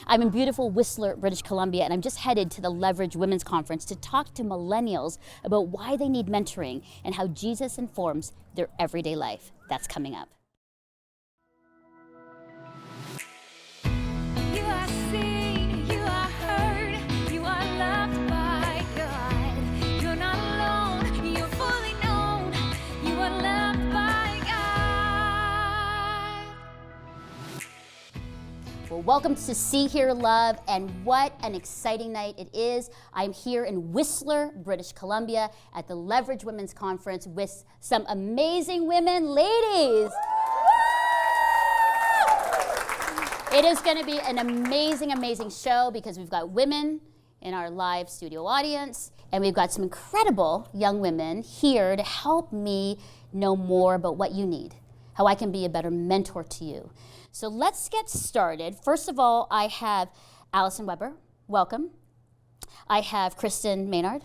I'm in beautiful Whistler, British Columbia, and I'm just headed to the Leverage Women's Conference to talk to millennials about why they need mentoring and how Jesus informs their everyday life. That's coming up. You are seen, you are heard, you are loved by God. You're not alone, you're fully known, you are loved by God. Well, welcome to See, Hear, Love, and what an exciting night it is. I'm here in Whistler, British Columbia at the Leverage Women's Conference with some amazing women. Ladies! It is going to be an amazing, amazing show because we've got women in our live studio audience, and we've got some incredible young women here to help me know more about what you need, how I can be a better mentor to you. So let's get started. First of all, I have Allison Weber. Welcome. I have Kristen Maynard.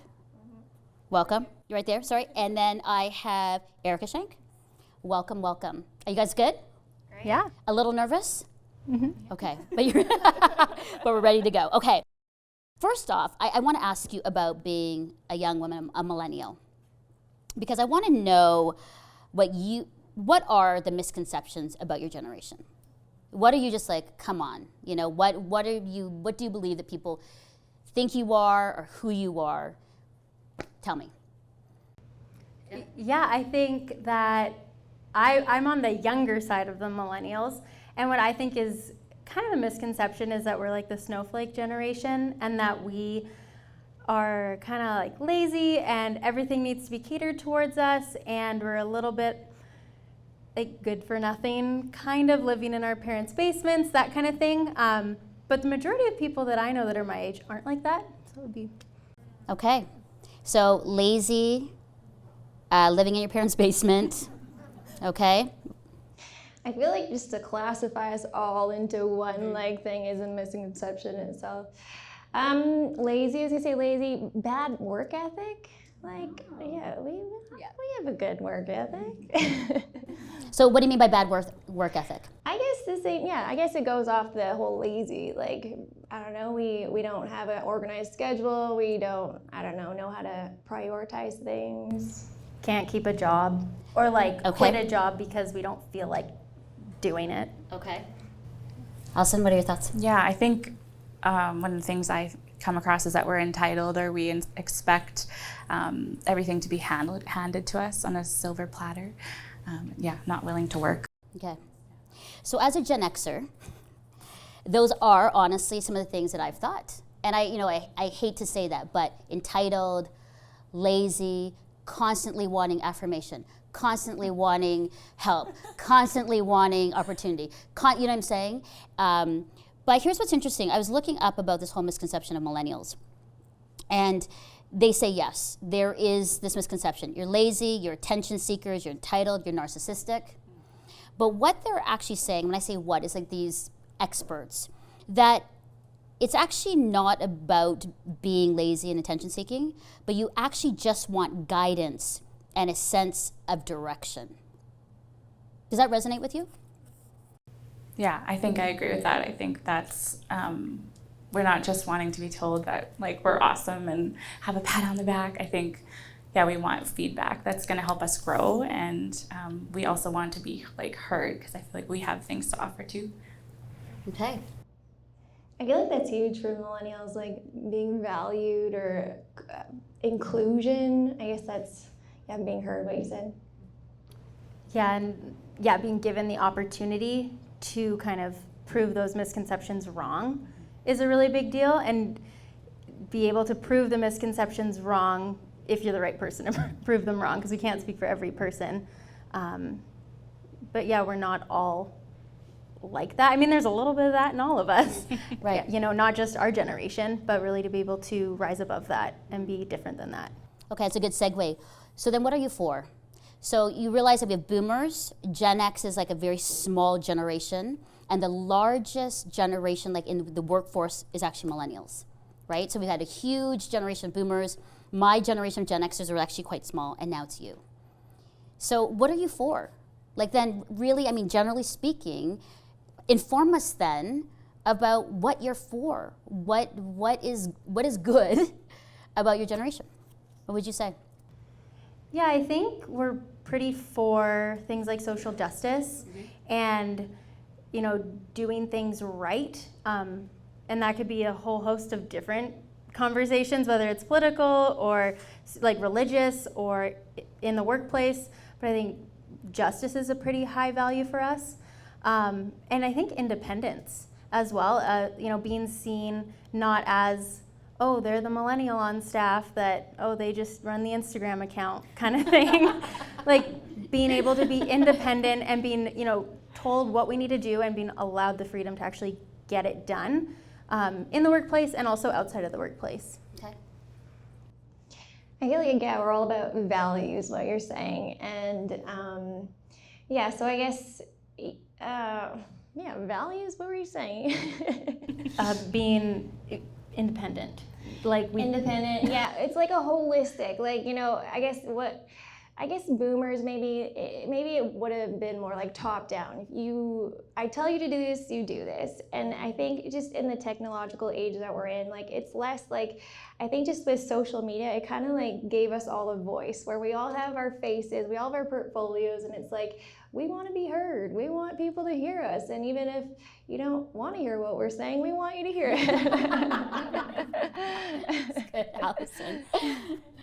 Welcome. You're right there, sorry. And then I have Erica Shank. Welcome, welcome. Are you guys good? Great. Yeah. A little nervous? Okay, but we're ready to go. Okay, first off, I want to ask you about being a young woman, a millennial, because I want to know what are the misconceptions about your generation? What are you just like, come on, you know, what do you believe that people think you are or who you are? Tell me. Yeah, I think that I'm on the younger side of the millennials, and what I think is kind of a misconception is that we're like the snowflake generation and that we are kind of like lazy and everything needs to be catered towards us, and we're a little bit like good for nothing, kind of living in our parents' basements, that kind of thing. But the majority of people that I know that are my age aren't like that. So it would be. Okay, so lazy, living in your parents' basement, okay? I feel like just to classify us all into one like thing is a misconception in itself. Lazy, I was gonna say lazy, bad work ethic. Like, yeah, we have a good work ethic. So what do you mean by bad work ethic? I guess I guess it goes off the whole lazy. Like, I don't know, we don't have an organized schedule. We don't, I don't know how to prioritize things. Can't keep a job or like quit a job because we don't feel like doing it. Okay. Allison, what are your thoughts? Yeah, I think one of the things I come across is that we're entitled, or we expect everything to be handed to us on a silver platter. Not willing to work. Okay. So as a Gen Xer, those are honestly some of the things that I've thought. And I hate to say that, but entitled, lazy, constantly wanting affirmation, constantly wanting help, constantly wanting opportunity. You know what I'm saying? But here's what's interesting. I was looking up about this whole misconception of millennials. And they say yes, there is this misconception. You're lazy, you're attention seekers, you're entitled, you're narcissistic. But what they're actually saying, when I say what, is like these experts, that it's actually not about being lazy and attention seeking, but you actually just want guidance and a sense of direction. Does that resonate with you? Yeah, I think I agree with that. I think that's, we're not just wanting to be told that like we're awesome and have a pat on the back. I think, we want feedback that's going to help us grow, and we also want to be like heard, because I feel like we have things to offer too. Okay. I feel like that's huge for millennials, like being valued or inclusion. I guess that's being heard, what you said. Yeah, and being given the opportunity to kind of prove those misconceptions wrong is a really big deal, and be able to prove the misconceptions wrong if you're the right person to prove them wrong, because we can't speak for every person. But we're not all like that. I mean, there's a little bit of that in all of us. Right. Not just our generation, but really to be able to rise above that and be different than that. Okay, it's a good segue. So then what are you for? So you realize that we have boomers. Gen X is like a very small generation, and the largest generation like in the workforce is actually millennials, right? So we've had a huge generation of boomers. My generation of Gen Xers are actually quite small, and now it's you. So what are you for? Like then really, I mean, generally speaking, inform us then about what you're for, what is good about your generation. What would you say? Yeah, I think we're pretty for things like social justice and, doing things right. And that could be a whole host of different conversations, whether it's political or like religious or in the workplace. But I think justice is a pretty high value for us. And I think independence as well, being seen not as, oh, they're the millennial on staff that, oh, they just run the Instagram account kind of thing. Like being able to be independent and being, told what we need to do and being allowed the freedom to actually get it done in the workplace and also outside of the workplace. Okay. I feel like, yeah, we're all about values, what you're saying. And so I guess, values, what were you saying? Being independent. Independent, yeah, it's like a holistic, I guess boomers maybe it would have been more like top down. I tell you to do this, you do this. And I think just in the technological age that we're in, it's less I think just with social media, it kind of gave us all a voice where we all have our faces, we all have our portfolios, and it's we want to be heard. We want people to hear us. And even if you don't want to hear what we're saying, we want you to hear it. That's good, Allison.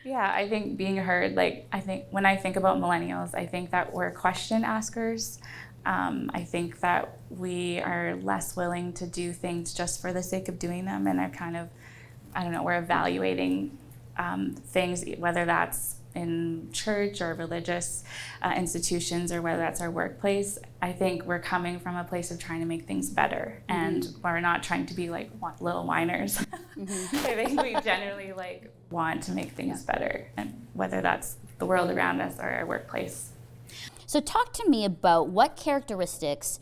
Yeah, I think being heard, I think when I think about millennials, I think that we're question askers. I think that we are less willing to do things just for the sake of doing them and are kind of, we're evaluating things, whether that's in church or religious institutions or whether that's our workplace. I think we're coming from a place of trying to make things better, and we're not trying to be little whiners. I think we generally want to make things better, and whether that's the world around us or our workplace. So talk to me about what characteristics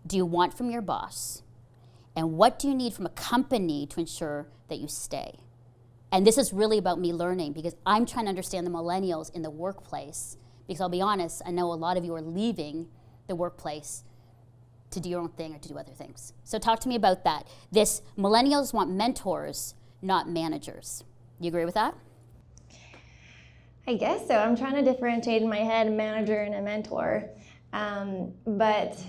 do you want from your boss, and what do you need from a company to ensure that you stay? And this is really about me learning, because I'm trying to understand the millennials in the workplace, because I'll be honest, I know a lot of you are leaving the workplace to do your own thing or to do other things. So talk to me about that. Millennials want mentors, not managers. You agree with that? I guess so. I'm trying to differentiate in my head a manager and a mentor. But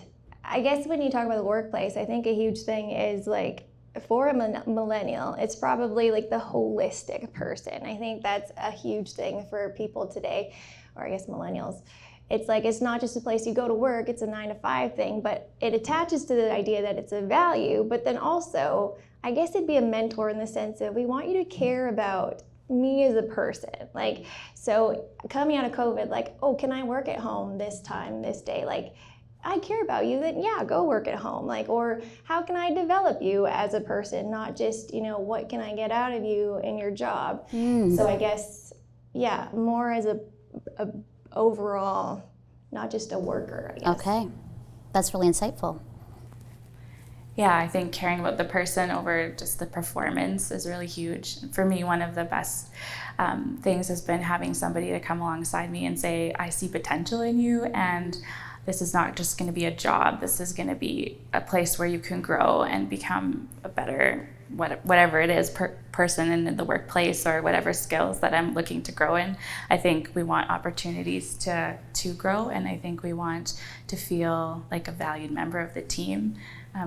I guess when you talk about the workplace, I think a huge thing is for a millennial, it's probably the holistic person. I think that's a huge thing for people today, or I guess millennials. It's it's not just a place you go to work, it's a 9-to-5 thing, but it attaches to the idea that it's a value, but then also, I guess it'd be a mentor in the sense of we want you to care about me as a person. So coming out of COVID, oh, can I work at home this time, this day? I care about you, then yeah, go work at home. Or how can I develop you as a person, not just, what can I get out of you in your job? So I guess, yeah, more as a overall, not just a worker, I guess. Okay, that's really insightful. Yeah, I think caring about the person over just the performance is really huge. For me, one of the best things has been having somebody to come alongside me and say, I see potential in you, and this is not just going to be a job. This is going to be a place where you can grow and become a better, whatever it is, person in the workplace, or whatever skills that I'm looking to grow in. I think we want opportunities to grow, and I think we want to feel like a valued member of the team.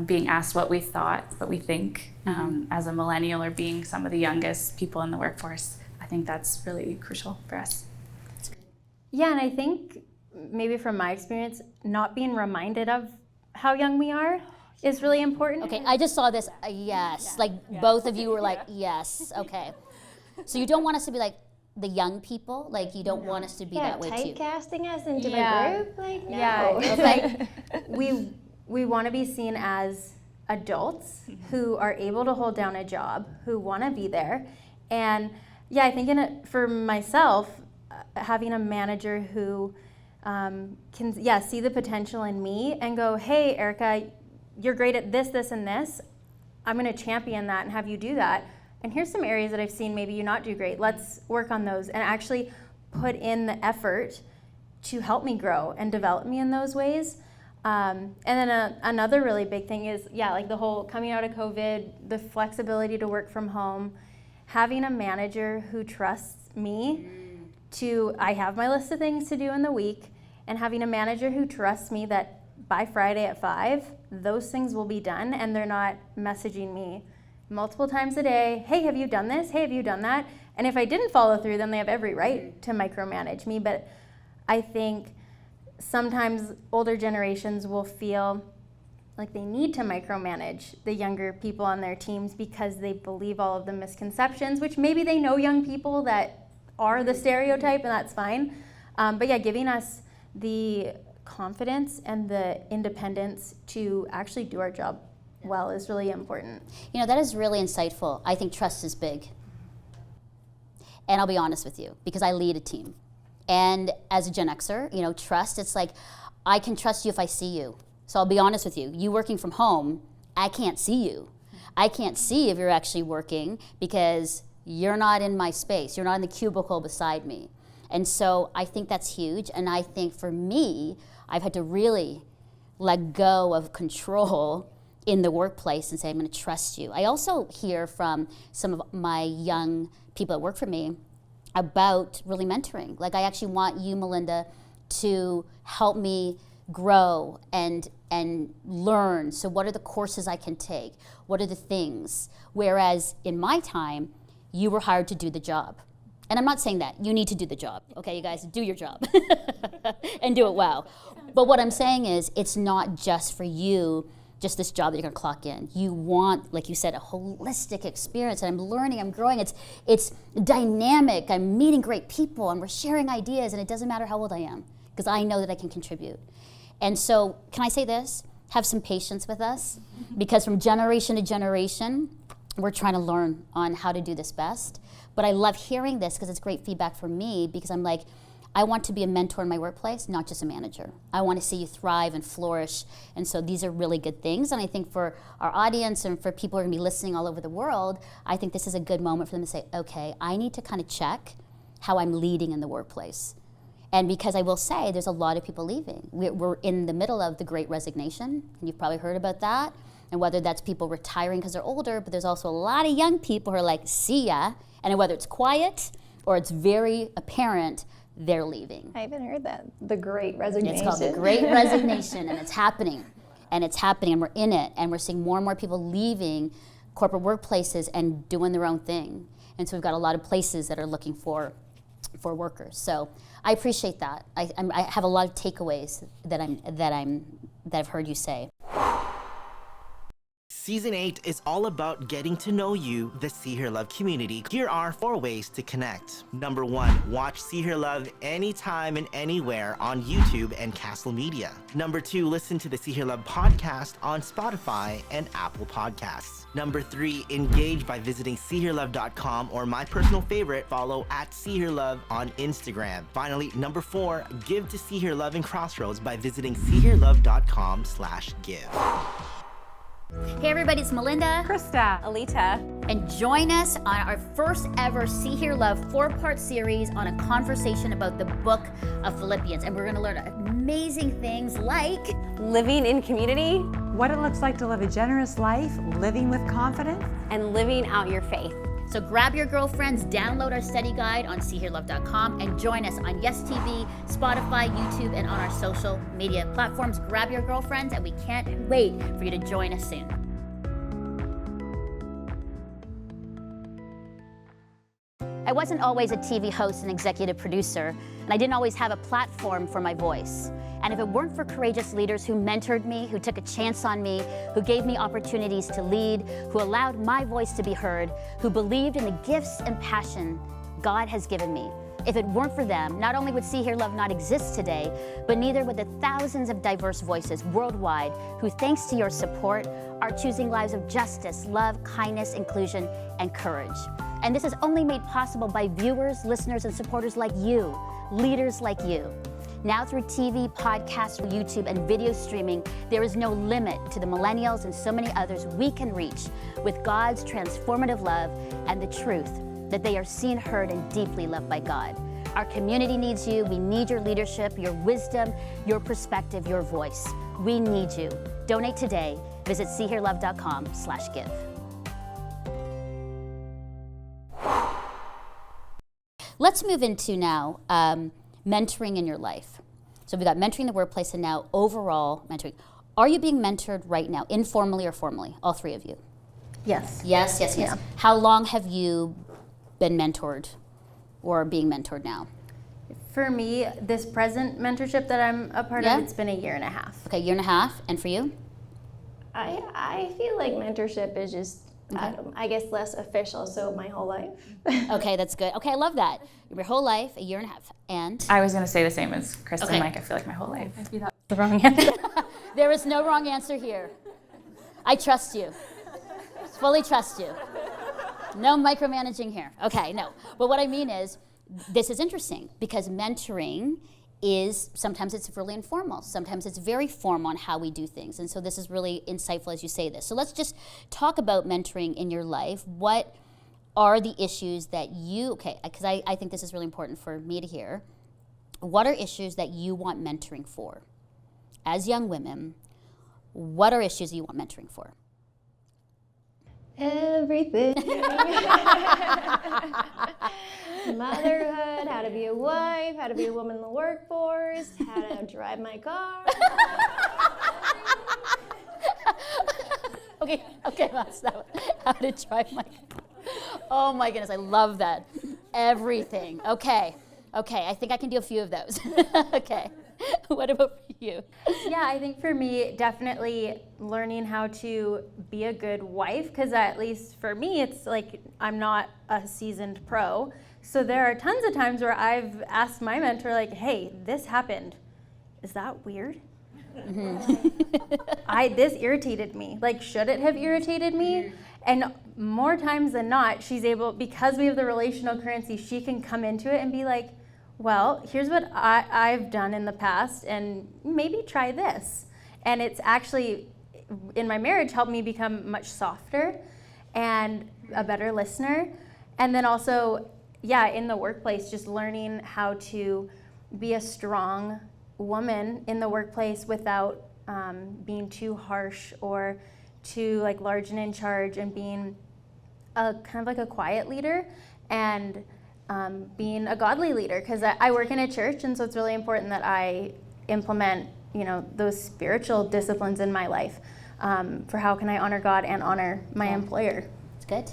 Being asked what we think as a millennial, or being some of the youngest people in the workforce, I think that's really crucial for us. Yeah, and I think maybe from my experience, not being reminded of how young we are is really important. Okay, I just saw this, yes. Both of you were yes, okay. So you don't want us to be the young people? You don't want us to be that way too? Typecasting us into a group? No. Yeah, it's we want to be seen as adults who are able to hold down a job, who want to be there. And yeah, I think for myself, having a manager who can see the potential in me and go, hey, Erica, you're great at this, this, and this. I'm going to champion that and have you do that. And here's some areas that I've seen maybe you not do great. Let's work on those and actually put in the effort to help me grow and develop me in those ways. And then another really big thing is, like the whole coming out of COVID, the flexibility to work from home, having a manager who trusts me I have my list of things to do in the week, and having a manager who trusts me that by Friday at 5, those things will be done, and they're not messaging me multiple times a day, hey, have you done this? Hey, have you done that? And if I didn't follow through, then they have every right to micromanage me. But I think sometimes older generations will feel like they need to micromanage the younger people on their teams because they believe all of the misconceptions, which maybe they know young people that are the stereotype, and that's fine. But yeah, giving us the confidence and the independence to actually do our job well is really important. You know, that is really insightful. I think trust is big. And I'll be honest with you, because I lead a team. And as a Gen Xer, you know, trust, it's like, I can trust you if I see you. So I'll be honest with you. You working from home, I can't see you. I can't see if you're actually working because you're not in my space. You're not in the cubicle beside me. And so I think that's huge. And I think for me, I've had to really let go of control in the workplace and say, I'm going to trust you. I also hear from some of my young people that work for me about really mentoring. Like, I actually want you, Melinda, to help me grow and learn. So what are the courses I can take? What are the things? Whereas in my time, you were hired to do the job. And I'm not saying that. You need to do the job. Okay, you guys, do your job and do it well. But what I'm saying is, it's not just for you, just this job that you're gonna clock in. You want, like you said, a holistic experience, and I'm learning, I'm growing. It's dynamic. I'm meeting great people, and we're sharing ideas, and it doesn't matter how old I am, because I know that I can contribute. And so, can I say this? Have some patience with us, because from generation to generation, we're trying to learn on how to do this best. But I love hearing this because it's great feedback for me, because I'm like, I want to be a mentor in my workplace, not just a manager. I want to see you thrive and flourish. And so these are really good things. And I think for our audience and for people who are going to be listening all over the world, I think this is a good moment for them to say, okay, I need to kind of check how I'm leading in the workplace. And because I will say, there's a lot of people leaving. We're in the middle of the Great Resignation. You've probably heard about that. And whether that's people retiring because they're older, but there's also a lot of young people who are like, see ya. And whether it's quiet or it's very apparent, they're leaving. I haven't heard that. The Great Resignation. It's called the Great Resignation, and it's happening. And it's happening, and we're in it. And we're seeing more and more people leaving corporate workplaces and doing their own thing. And so we've got a lot of places that are looking for workers. So I appreciate that. I have a lot of takeaways that I've heard you say. Season 8 is all about getting to know you, the See Hear Love community. Here are 4 ways to connect. Number 1, watch See Hear Love anytime and anywhere on YouTube and Castle Media. Number 2, listen to the See Hear Love podcast on Spotify and Apple Podcasts. Number 3, engage by visiting seehearlove.com, or my personal favorite, follow at See Hear Love on Instagram. Finally, number 4, give to See Hear Love and Crossroads by visiting seehearlove.com/give. Hey everybody, it's Melinda, Krista, Alita, and join us on our first ever See Hear Love 4-part series on a conversation about the book of Philippians. And we're going to learn amazing things like living in community, what it looks like to live a generous life, living with confidence, and living out your faith. So grab your girlfriends, download our study guide on seehearlove.com, and join us on Yes TV, Spotify, YouTube, and on our social media platforms. Grab your girlfriends, and we can't wait for you to join us soon. I wasn't always a TV host and executive producer, and I didn't always have a platform for my voice. And if it weren't for courageous leaders who mentored me, who took a chance on me, who gave me opportunities to lead, who allowed my voice to be heard, who believed in the gifts and passion God has given me, if it weren't for them, not only would See Hear Love not exist today, but neither would the thousands of diverse voices worldwide who, thanks to your support, are choosing lives of justice, love, kindness, inclusion, and courage. And this is only made possible by viewers, listeners, and supporters like you, leaders like you. Now through TV, podcasts, YouTube, and video streaming, there is no limit to the millennials and so many others we can reach with God's transformative love and the truth that they are seen, heard, and deeply loved by God. Our community needs you. We need your leadership, your wisdom, your perspective, your voice. We need you. Donate today. Visit seehearlove.com/give. Let's move into now mentoring in your life. So we've got mentoring in the workplace and now overall mentoring. Are you being mentored right now, informally or formally? All three of you? Yes. Yes, yes, yes. Yeah. How long have you been mentored or being mentored now? For me, this present mentorship that I'm a part Yeah. of, it's been a year and a half. Okay, year and a half. And for you? I feel like mentorship is just, I guess, less official, so my whole life. Okay, that's good. Okay, I love that. Your whole life, a year and a half. And? I was going to say the same as Kristen. Okay. Like, I feel like my whole life. The wrong answer. There is no wrong answer here. I trust you. Fully trust you. No micromanaging here. Okay, no. But what I mean is, this is interesting because mentoring is, sometimes it's really informal. Sometimes it's very formal on how we do things. And so this is really insightful as you say this. So let's just talk about mentoring in your life. What are the issues that you, okay, because I think this is really important for me to hear. What are issues that you want mentoring for? As young women, what are issues you want mentoring for? Everything. Motherhood, how to be a wife, how to be a woman in the workforce, how to drive my car. Okay, that's that one. How to drive my car. Oh my goodness, I love that. Everything. Okay, I think I can do a few of those. Okay, what about you? Yeah, I think for me, definitely learning how to be a good wife, because at least for me, it's like I'm not a seasoned pro. So there are tons of times where I've asked my mentor, like, hey, this happened. Is that weird? This irritated me. Like, should it have irritated me? And more times than not, she's able, because we have the relational currency, she can come into it and be like, well, here's what I've done in the past, and maybe try this. And it's actually, in my marriage, helped me become much softer and a better listener. And then also, yeah, in the workplace, just learning how to be a strong woman in the workplace without being too harsh or too like large and in charge, and being a kind of like a quiet leader and being a godly leader, because I work in a church, and so it's really important that I implement, those spiritual disciplines in my life for how can I honor God and honor my employer. It's good.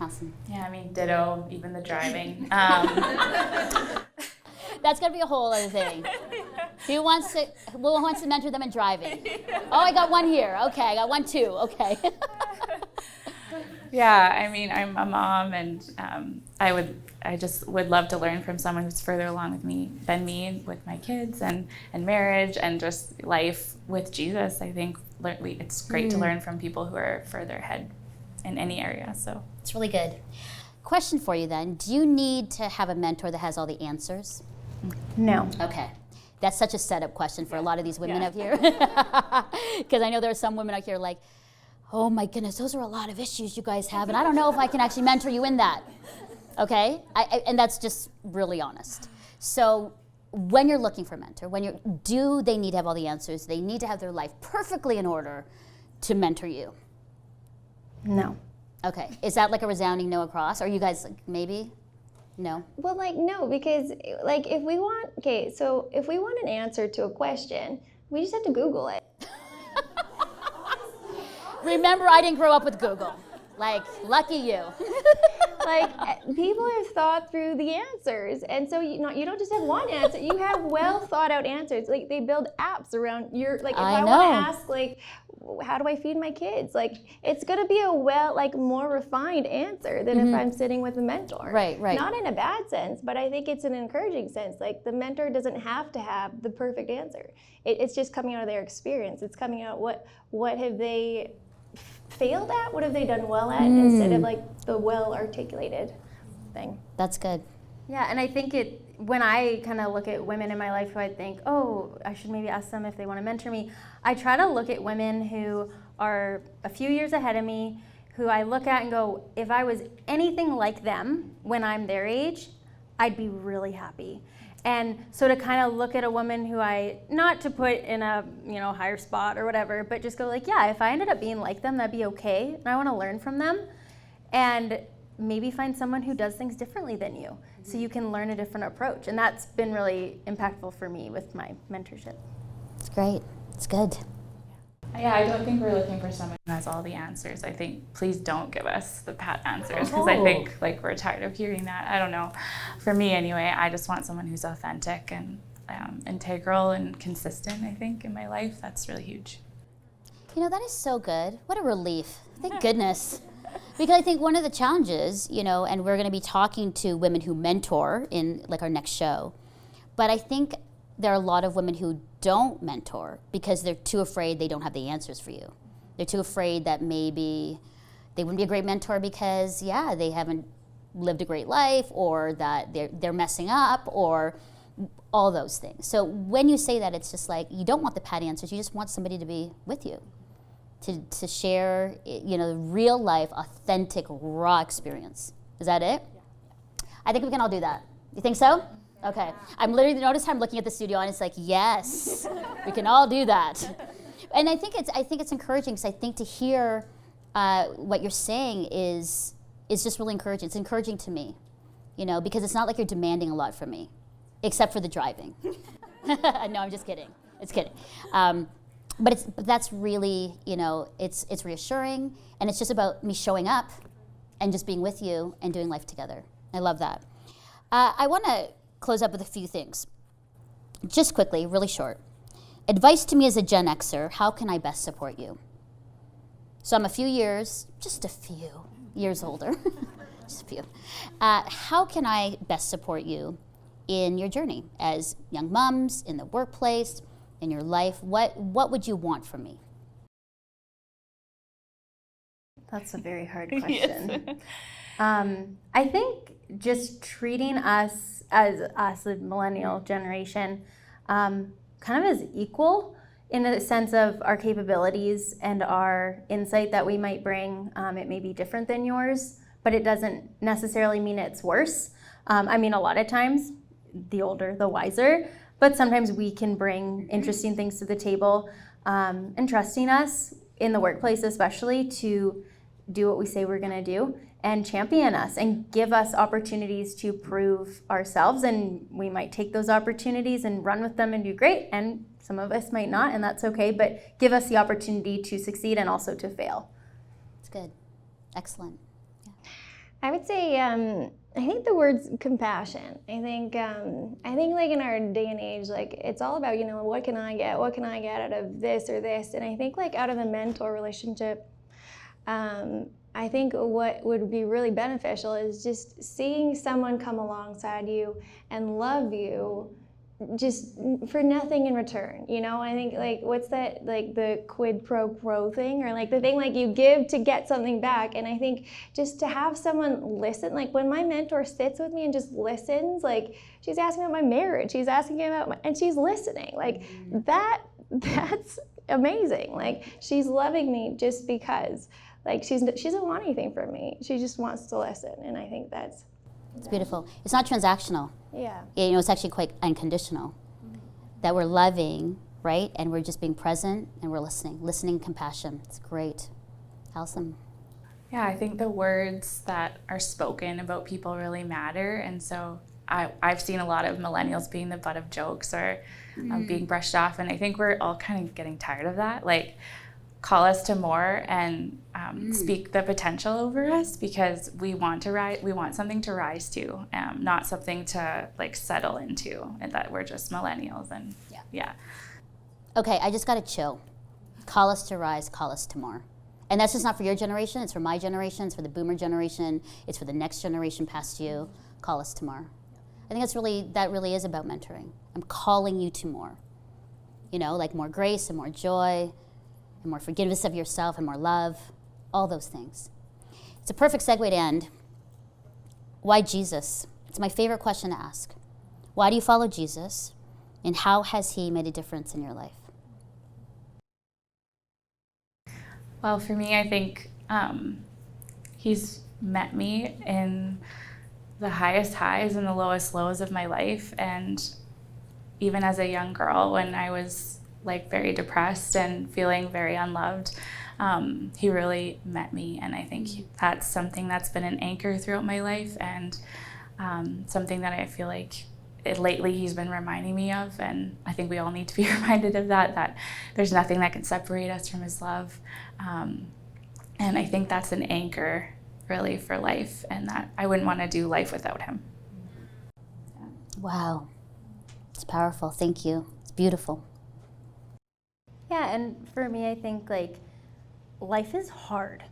Awesome. Yeah, I mean, ditto, even the driving. That's gonna be a whole other thing. Who wants to mentor them in driving? Oh, I got one here. Okay, I got one too. Okay. Yeah, I mean, I'm a mom, and I just would love to learn from someone who's further along than me with my kids and marriage and just life with Jesus. I think it's great to learn from people who are further ahead in any area. So It's really good. Question for you then. Do you need to have a mentor that has all the answers? No. Okay. That's such a setup question for a lot of these women out here. Because I know there are some women out here like, oh my goodness, those are a lot of issues you guys have, and I don't know if I can actually mentor you in that. Okay? And that's just really honest. So when you're looking for a mentor, do they need to have all the answers? They need to have their life perfectly in order to mentor you? No. Okay. Is that like a resounding no across? Or you guys like, maybe? No? Well, no, because if we want an answer to a question, we just have to Google it. Remember, I didn't grow up with Google. Lucky you. People have thought through the answers, and so you don't just have one answer. You have well thought out answers. They build apps around your if I want to ask how do I feed my kids? It's gonna be a more refined answer than if I'm sitting with a mentor. Right. Not in a bad sense, but I think it's an encouraging sense. The mentor doesn't have to have the perfect answer. It's just coming out of their experience. It's coming out what have they failed at? What have they done well at? Instead of the well articulated thing. That's good. Yeah, and I think when I kind of look at women in my life who I think, oh, I should maybe ask them if they want to mentor me, I try to look at women who are a few years ahead of me, who I look at and go, if I was anything like them when I'm their age, I'd be really happy. And so to kind of look at a woman who not to put in a higher spot or whatever, but just go like, yeah, if I ended up being like them, that'd be okay. And I want to learn from them, and maybe find someone who does things differently than you, so you can learn a different approach. And that's been really impactful for me with my mentorship. It's great. It's good. Yeah, I don't think we're looking for someone who has all the answers. I think please don't give us the pat answers, because I think we're tired of hearing that. I don't know. For me anyway, I just want someone who's authentic and integral and consistent, I think, in my life. That's really huge. That is so good. What a relief. Thank goodness. Because I think one of the challenges, and we're going to be talking to women who mentor in our next show, but I think there are a lot of women who don't mentor because they're too afraid they don't have the answers for you. They're too afraid that maybe they wouldn't be a great mentor because, they haven't lived a great life, or that they're messing up, or all those things. So when you say that, it's just like you don't want the pat answers. You just want somebody to be with you, to share, the real life, authentic, raw experience. Is that it? Yeah. I think we can all do that. You think so? Okay. I'm literally, notice how I'm looking at the studio and it's like, yes, we can all do that. And I think it's encouraging, because I think to hear what you're saying is just really encouraging. It's encouraging to me, because it's not like you're demanding a lot from me, except for the driving. No, I'm just kidding. It's kidding. But that's really, it's reassuring, and it's just about me showing up and just being with you and doing life together. I love that. I want to close up with a few things. Just quickly, really short. Advice to me as a Gen Xer: how can I best support you? So I'm just a few years older, just a few. How can I best support you in your journey as young moms, in the workplace, in your life? What would you want from me? That's a very hard question. I think just treating us the millennial generation, kind of as equal, in the sense of our capabilities and our insight that we might bring. It may be different than yours, but it doesn't necessarily mean it's worse. A lot of times, the older, the wiser, but sometimes we can bring interesting things to the table, and trusting us in the workplace especially to do what we say we're gonna do, and champion us and give us opportunities to prove ourselves. And we might take those opportunities and run with them and do great, and some of us might not, and that's okay, but give us the opportunity to succeed and also to fail. It's good. Excellent. Yeah. I would say, I think the word's compassion. I think like in our day and age, it's all about, what can I get out of this or this? And I think out of the mentor relationship, I think what would be really beneficial is just seeing someone come alongside you and love you just for nothing in return. I think what's that, the quid pro quo thing, or the thing you give to get something back. And I think just to have someone listen, when my mentor sits with me and just listens, she's asking about my marriage, she's asking about and she's listening, that's amazing. She's loving me just because she doesn't want anything from me, she just wants to listen. And I think it's beautiful. It's not transactional. Yeah. It's actually quite unconditional. That we're loving, right? And we're just being present, and we're listening, compassion. It's great. Allison? Yeah, I think the words that are spoken about people really matter. And so I've seen a lot of millennials being the butt of jokes or being brushed off. And I think we're all kind of getting tired of that. Call us to more and speak the potential over us, because we want something to rise to, not something to settle into, and that we're just millennials. And yeah. Okay, I just got to chill. Call us to rise, call us to more. And that's just not for your generation, it's for my generation, it's for the boomer generation, it's for the next generation past you. Call us to more. I think that really is about mentoring. I'm calling you to more. More grace and more joy, and more forgiveness of yourself, and more love, all those things. It's a perfect segue to end. Why Jesus? It's my favorite question to ask. Why do you follow Jesus, and how has he made a difference in your life? Well, for me, I think he's met me in the highest highs and the lowest lows of my life. And even as a young girl, when I was like very depressed and feeling very unloved, he really met me. And I think that's something that's been an anchor throughout my life, and something that I feel like lately he's been reminding me of. And I think we all need to be reminded of that there's nothing that can separate us from his love. And I think that's an anchor really for life, and that I wouldn't want to do life without him. Wow. It's powerful. Thank you. It's beautiful. Yeah, and for me, I think like life is hard.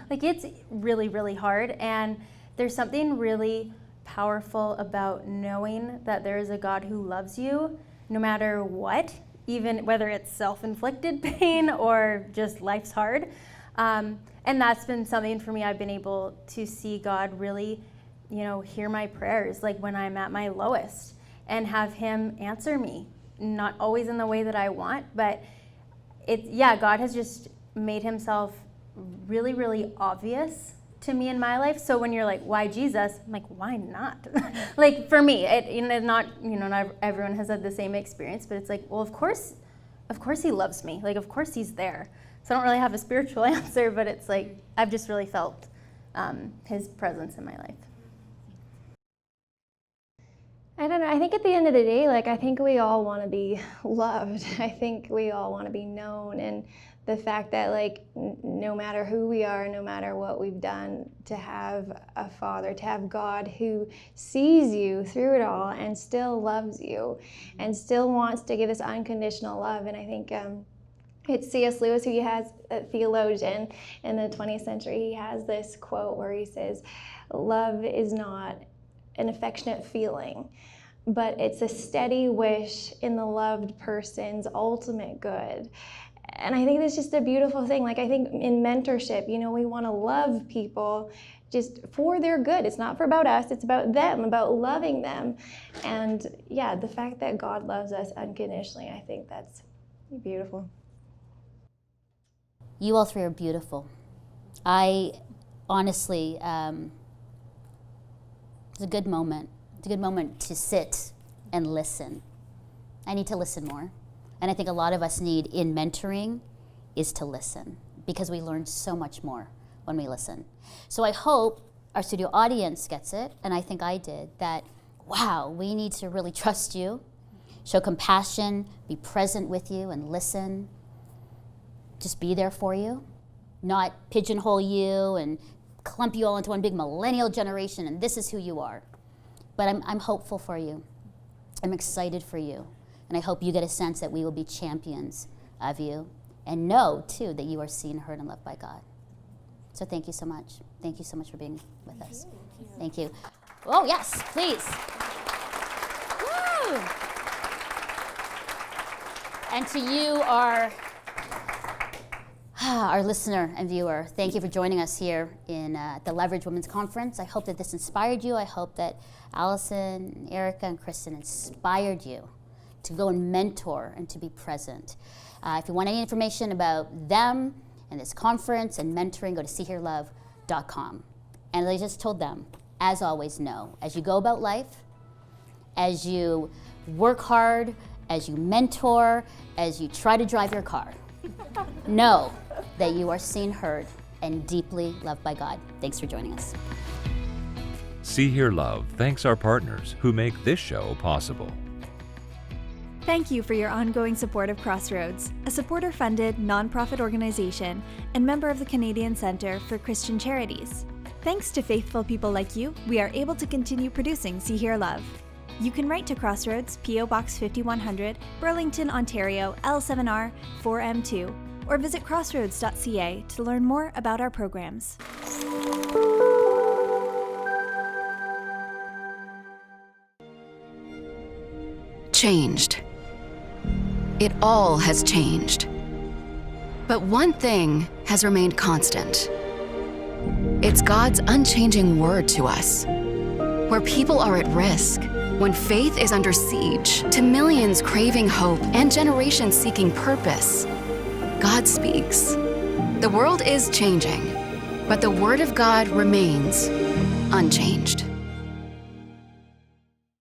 Like it's really, really hard, and there's something really powerful about knowing that there is a God who loves you no matter what, even whether it's self-inflicted pain or just life's hard. And that's been something for me. I've been able to see God really, hear my prayers, like when I'm at my lowest, and have him answer me, not always in the way that I want, but God has just made himself really, really obvious to me in my life. So when you're like, why Jesus? I'm like, why not? Like for me, not everyone has had the same experience, but it's like, well, of course he loves me. Like, of course he's there. So I don't really have a spiritual answer, but it's like, I've just really felt his presence in my life. I don't know. I think at the end of the day, I think we all want to be loved. I think we all want to be known. And the fact that, no matter who we are, no matter what we've done, to have a Father, to have God who sees you through it all and still loves you and still wants to give us unconditional love. And I think it's C.S. Lewis, who he has, a theologian in the 20th century. He has this quote where he says, love is not an affectionate feeling, but it's a steady wish in the loved person's ultimate good. And I think that's just a beautiful thing. I think in mentorship, we want to love people just for their good. It's not about us, it's about them, about loving them. And the fact that God loves us unconditionally, I think that's beautiful. You all three are beautiful. I honestly, it's a good moment. It's a good moment to sit and listen. I need to listen more. And I think a lot of us need in mentoring is to listen, because we learn so much more when we listen. So I hope our studio audience gets it, and I think I did, that, wow, we need to really trust you, show compassion, be present with you and listen. Just be there for you, not pigeonhole you and clump you all into one big millennial generation and this is who you are. But I'm hopeful for you. I'm excited for you. And I hope you get a sense that we will be champions of you and know, too, that you are seen, heard, and loved by God. So thank you so much. Thank you so much for being with us. Thank you. Oh, yes, please. Woo! And to you, our listener and viewer, thank you for joining us here in the Leverage Women's Conference. I hope that this inspired you. I hope that Allison, Erica, and Kristen inspired you to go and mentor and to be present. If you want any information about them and this conference and mentoring, go to seehearlove.com. And I just told them, as always, know, as you go about life, as you work hard, as you mentor, as you try to drive your car, know that you are seen, heard, and deeply loved by God. Thanks for joining us. See Hear Love thanks our partners who make this show possible. Thank you for your ongoing support of Crossroads, a supporter-funded, nonprofit organization and member of the Canadian Centre for Christian Charities. Thanks to faithful people like you, we are able to continue producing See Hear Love. You can write to Crossroads, P.O. Box 5100, Burlington, Ontario, L7R 4M2, or visit crossroads.ca to learn more about our programs. Changed. It all has changed. But one thing has remained constant. It's God's unchanging word to us. Where people are at risk, when faith is under siege, to millions craving hope and generations seeking purpose, God speaks. The world is changing, but the word of God remains unchanged.